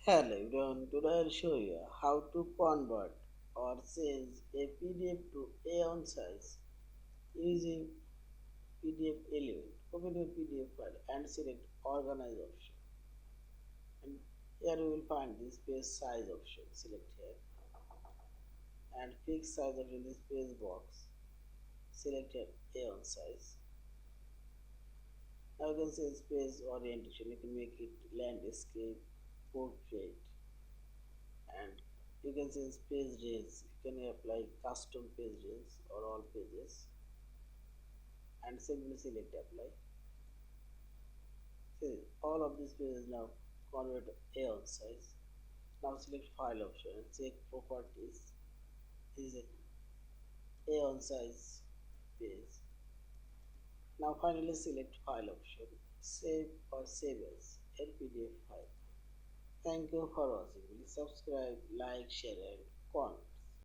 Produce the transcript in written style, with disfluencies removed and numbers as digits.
Hello everyone, today I'll show you how to convert or change a PDF to A1 size using PDF element. Open your PDF file and select Organize option. And here you will find this page size option. Select here and fix size of this page box. Select here A1 size. Now you can change page orientation. You can make it landscape, portrait, and you can change page range. You can apply custom page range or all pages and simply select apply. See, all of these pages now convert A1 size. Now select file option and check properties. This is a A1 size page. Now finally select file option, save or save as PDF file. Thank you for watching. Please subscribe, like, share and comment.